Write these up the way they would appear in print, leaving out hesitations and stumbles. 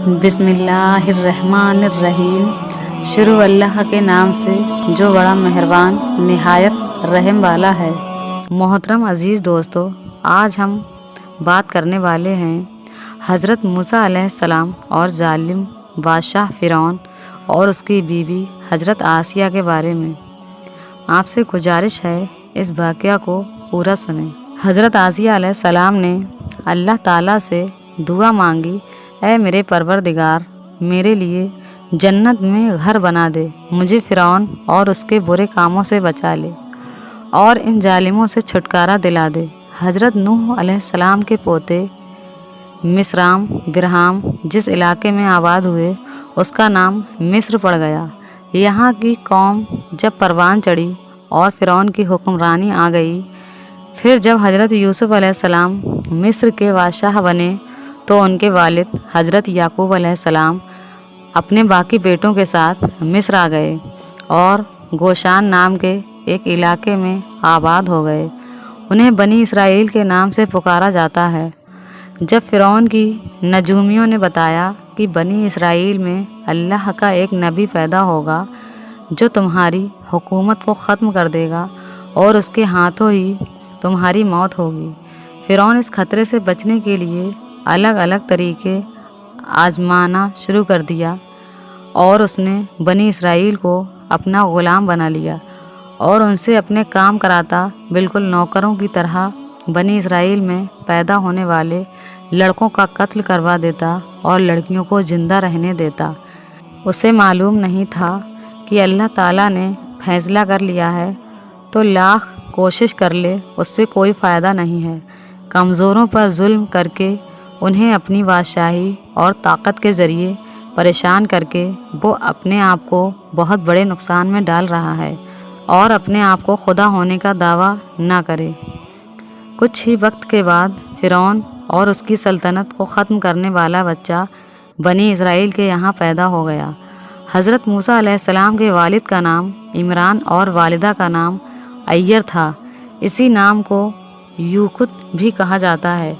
بسم اللہ الرحمن الرحیم۔ شروع اللہ کے نام سے جو بڑا مہربان نہایت رحم والا ہے۔ محترم عزیز دوستو، آج ہم بات کرنے والے ہیں حضرت موسیٰ علیہ السلام اور ظالم بادشاہ فرعون اور اس کی بیوی حضرت آسیہ کے بارے میں۔ آپ سے گزارش ہے اس واقعہ کو پورا سنیں۔ حضرت آسیہ علیہ السلام نے اللہ تعالیٰ سے دعا مانگی، اے میرے پروردگار، میرے لیے جنت میں گھر بنا دے، مجھے فرعون اور اس کے برے کاموں سے بچا لے اور ان ظالموں سے چھٹکارا دلا دے۔ حضرت نوح علیہ السلام کے پوتے مصرام برہام جس علاقے میں آباد ہوئے اس کا نام مصر پڑ گیا۔ یہاں کی قوم جب پروان چڑھی اور فرعون کی حکمرانی آ گئی، پھر جب حضرت یوسف علیہ السلام مصر کے بادشاہ بنے تو ان کے والد حضرت یعقوب علیہ السلام اپنے باقی بیٹوں کے ساتھ مصر آ گئے اور گوشان نام کے ایک علاقے میں آباد ہو گئے۔ انہیں بنی اسرائیل کے نام سے پکارا جاتا ہے۔ جب فرعون کی نجومیوں نے بتایا کہ بنی اسرائیل میں اللہ کا ایک نبی پیدا ہوگا جو تمہاری حکومت کو ختم کر دے گا اور اس کے ہاتھوں ہی تمہاری موت ہوگی، فرعون اس خطرے سے بچنے کے لیے الگ الگ طریقے آزمانا شروع کر دیا اور اس نے بنی اسرائیل کو اپنا غلام بنا لیا اور ان سے اپنے کام کراتا، بالکل نوکروں کی طرح بنی اسرائیل میں پیدا ہونے والے لڑکوں کا قتل کروا دیتا اور لڑکیوں کو زندہ رہنے دیتا۔ اسے معلوم نہیں تھا کہ اللہ تعالیٰ نے فیصلہ کر لیا ہے تو لاکھ کوشش کر لے اس سے کوئی فائدہ نہیں ہے۔ کمزوروں پر ظلم کر کے انہیں اپنی بادشاہی اور طاقت کے ذریعے پریشان کر کے وہ اپنے آپ کو بہت بڑے نقصان میں ڈال رہا ہے، اور اپنے آپ کو خدا ہونے کا دعویٰ نہ کرے۔ کچھ ہی وقت کے بعد فرعون اور اس کی سلطنت کو ختم کرنے والا بچہ بنی اسرائیل کے یہاں پیدا ہو گیا۔ حضرت موسیٰ علیہ السلام کے والد کا نام عمران اور والدہ کا نام عیر تھا۔ اسی نام کو یوکت بھی کہا جاتا ہے۔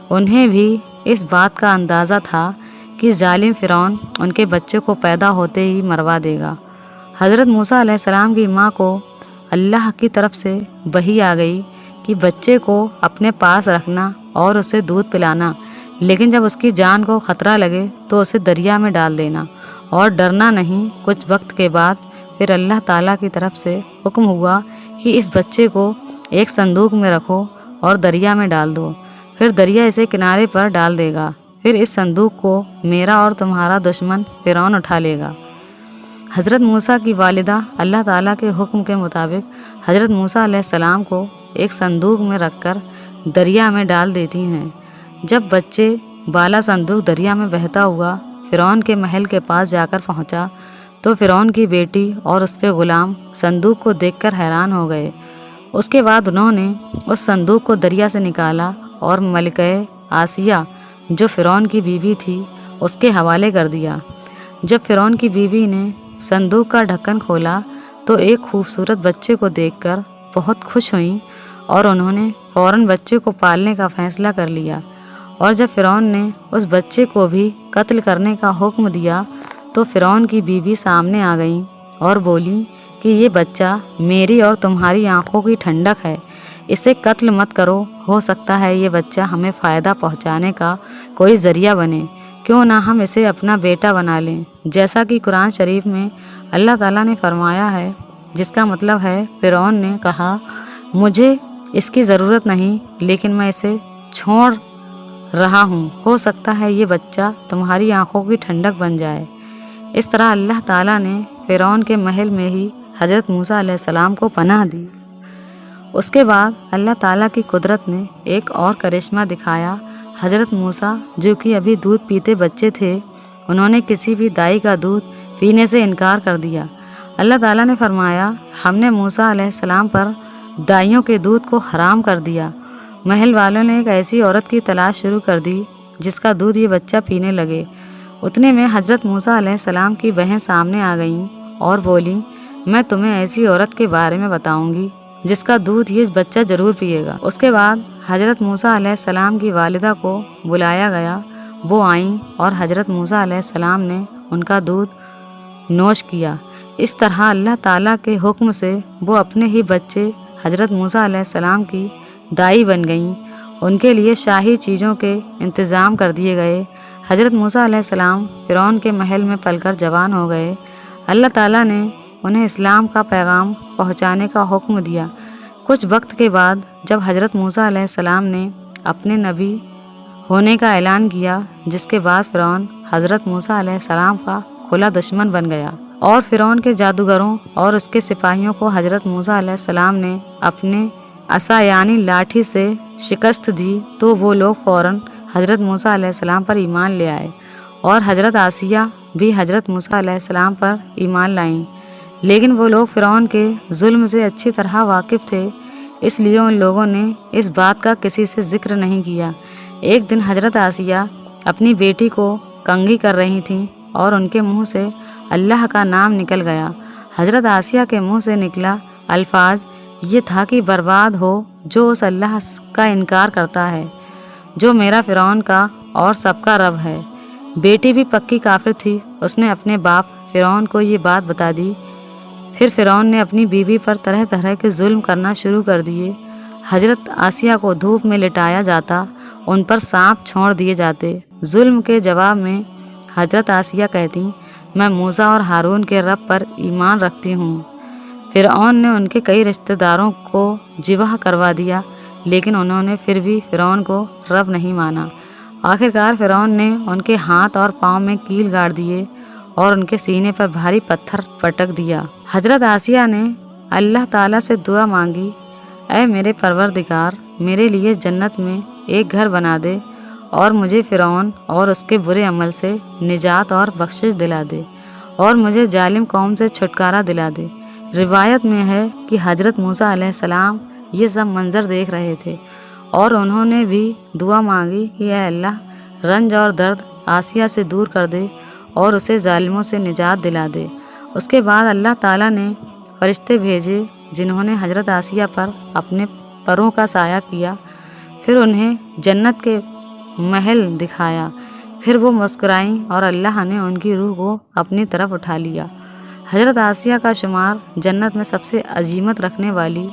انہیں بھی اس بات کا اندازہ تھا کہ ظالم فرعون ان کے بچے کو پیدا ہوتے ہی مروا دے گا۔ حضرت موسیٰ علیہ السلام کی ماں کو اللہ کی طرف سے وحی آ گئی کہ بچے کو اپنے پاس رکھنا اور اسے دودھ پلانا، لیکن جب اس کی جان کو خطرہ لگے تو اسے دریا میں ڈال دینا اور ڈرنا نہیں۔ کچھ وقت کے بعد پھر اللہ تعالیٰ کی طرف سے حکم ہوا کہ اس بچے کو ایک صندوق میں رکھو اور دریا میں ڈال دو، پھر دریا اسے کنارے پر ڈال دے گا، پھر اس صندوق کو میرا اور تمہارا دشمن فرعون اٹھا لے گا۔ حضرت موسیٰ کی والدہ اللہ تعالیٰ کے حکم کے مطابق حضرت موسیٰ علیہ السلام کو ایک صندوق میں رکھ کر دریا میں ڈال دیتی ہیں۔ جب بچے بالا صندوق دریا میں بہتا ہوا فرعون کے محل کے پاس جا کر پہنچا تو فرعون کی بیٹی اور اس کے غلام صندوق کو دیکھ کر حیران ہو گئے۔ اس کے بعد انہوں نے اس صندوق کو دریا سے نکالا اور ملکہ آسیہ جو فرعون کی بیوی تھی اس کے حوالے کر دیا۔ جب فرعون کی بیوی نے صندوق کا ڈھکن کھولا تو ایک خوبصورت بچے کو دیکھ کر بہت خوش ہوئیں اور انہوں نے فوراً بچے کو پالنے کا فیصلہ کر لیا، اور جب فرعون نے اس بچے کو بھی قتل کرنے کا حکم دیا تو فرعون کی بیوی سامنے آ گئیں اور بولی کہ یہ بچہ میری اور تمہاری آنکھوں کی ٹھنڈک ہے، اسے قتل مت کرو، ہو سکتا ہے یہ بچہ ہمیں فائدہ پہنچانے کا کوئی ذریعہ بنے، کیوں نہ ہم اسے اپنا بیٹا بنا لیں، جیسا کہ قرآن شریف میں اللہ تعالیٰ نے فرمایا ہے، جس کا مطلب ہے فرعون نے کہا مجھے اس کی ضرورت نہیں لیکن میں اسے چھوڑ رہا ہوں، ہو سکتا ہے یہ بچہ تمہاری آنکھوں کی ٹھنڈک بن جائے۔ اس طرح اللہ تعالیٰ نے فرعون کے محل میں ہی حضرت موسیٰ علیہ السلام کو پناہ دی۔ اس کے بعد اللہ تعالیٰ کی قدرت نے ایک اور کرشمہ دکھایا۔ حضرت موسیٰ جو کہ ابھی دودھ پیتے بچے تھے، انہوں نے کسی بھی دائی کا دودھ پینے سے انکار کر دیا۔ اللہ تعالیٰ نے فرمایا، ہم نے موسیٰ علیہ السلام پر دائیوں کے دودھ کو حرام کر دیا۔ محل والوں نے ایک ایسی عورت کی تلاش شروع کر دی جس کا دودھ یہ بچہ پینے لگے۔ اتنے میں حضرت موسیٰ علیہ السلام کی بہن سامنے آ گئیں اور بولی، میں تمہیں ایسی عورت کے بارے میں بتاؤں گی جس کا دودھ یہ بچہ ضرور پیے گا۔ اس کے بعد حضرت موسیٰ علیہ السلام کی والدہ کو بلایا گیا وہ آئیں اور حضرت موسیٰ علیہ السلام نے ان کا دودھ نوش کیا۔ اس طرح اللہ تعالیٰ کے حکم سے وہ اپنے ہی بچے حضرت موسیٰ علیہ السلام کی دائی بن گئیں۔ ان کے لیے شاہی چیزوں کے انتظام کر دیے گئے۔ حضرت موسیٰ علیہ السلام فرعون کے محل میں پل کر جوان ہو گئے۔ اللہ تعالیٰ نے انہیں اسلام کا پیغام پہنچانے کا حکم دیا۔ کچھ وقت کے بعد جب حضرت موسیٰ علیہ السلام نے اپنے نبی ہونے کا اعلان کیا، جس کے بعد فرعون حضرت موسیٰ علیہ السلام کا کھلا دشمن بن گیا اور فرعون کے جادوگروں اور اس کے سپاہیوں کو حضرت موسیٰ علیہ السلام نے اپنے عصا یعنی لاٹھی سے شکست دی، تو وہ لوگ فوراً حضرت موسیٰ علیہ السلام پر ایمان لے آئے اور حضرت آسیہ بھی حضرت موسیٰ علیہ السلام پر ایمان لائیں۔ لیکن وہ لوگ فرعون کے ظلم سے اچھی طرح واقف تھے، اس لیے ان لوگوں نے اس بات کا کسی سے ذکر نہیں کیا۔ ایک دن حضرت آسیہ اپنی بیٹی کو کنگھی کر رہی تھیں اور ان کے منہ سے اللہ کا نام نکل گیا۔ حضرت آسیہ کے منہ سے نکلا الفاظ یہ تھا کہ برباد ہو جو اس اللہ کا انکار کرتا ہے جو میرا فرعون کا اور سب کا رب ہے۔ بیٹی بھی پکی کافر تھی، اس نے اپنے باپ فرعون کو یہ بات بتا دی۔ پھر فرعون نے اپنی بیوی پر طرح طرح کے ظلم کرنا شروع کر دیے۔ حضرت آسیہ کو دھوپ میں لٹایا جاتا، ان پر سانپ چھوڑ دیے جاتے۔ ظلم کے جواب میں حضرت آسیہ کہتی میں موسیٰ اور ہارون کے رب پر ایمان رکھتی ہوں۔ فرعون نے ان کے کئی رشتہ داروں کو ذبح کروا دیا، لیکن انہوں نے پھر بھی فرعون کو رب نہیں مانا۔ آخرکار فرعون نے ان کے ہاتھ اور پاؤں میں کیل گاڑ دیے اور ان کے سینے پر بھاری پتھر پٹک دیا۔ حضرت آسیہ نے اللہ تعالیٰ سے دعا مانگی، اے میرے پروردگار، میرے لیے جنت میں ایک گھر بنا دے اور مجھے فرعون اور اس کے برے عمل سے نجات اور بخشش دلا دے اور مجھے ظالم قوم سے چھٹکارا دلا دے۔ روایت میں ہے کہ حضرت موسیٰ علیہ السلام یہ سب منظر دیکھ رہے تھے اور انہوں نے بھی دعا مانگی کہ اے اللہ رنج اور درد آسیہ سے دور کر دے اور اسے ظالموں سے نجات دلا دے۔ اس کے بعد اللہ تعالیٰ نے فرشتے بھیجے جنہوں نے حضرت آسیہ پر اپنے پروں کا سایہ کیا، پھر انہیں جنت کے محل دکھایا، پھر وہ مسکرائیں اور اللہ نے ان کی روح کو اپنی طرف اٹھا لیا۔ حضرت آسیہ کا شمار جنت میں سب سے عظیمت رکھنے والی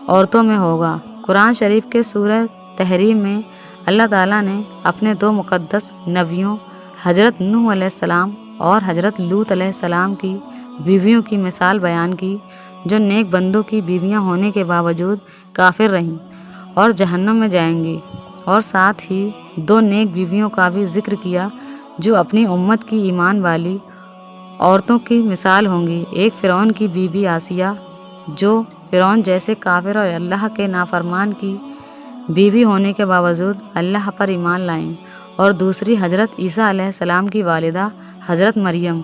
عورتوں میں ہوگا۔ قرآن شریف کے سورہ تحریم میں اللہ تعالیٰ نے اپنے دو مقدس نبیوں حضرت نوح علیہ السلام اور حضرت لوط علیہ السلام کی بیویوں کی مثال بیان کی، جو نیک بندوں کی بیویاں ہونے کے باوجود کافر رہیں اور جہنم میں جائیں گی، اور ساتھ ہی دو نیک بیویوں کا بھی ذکر کیا جو اپنی امت کی ایمان والی عورتوں کی مثال ہوں گی۔ ایک فرعون کی بیوی آسیہ جو فرعون جیسے کافر اور اللہ کے نافرمان کی بیوی ہونے کے باوجود اللہ پر ایمان لائیں، اور دوسری حضرت عیسیٰ علیہ السلام کی والدہ حضرت مریم۔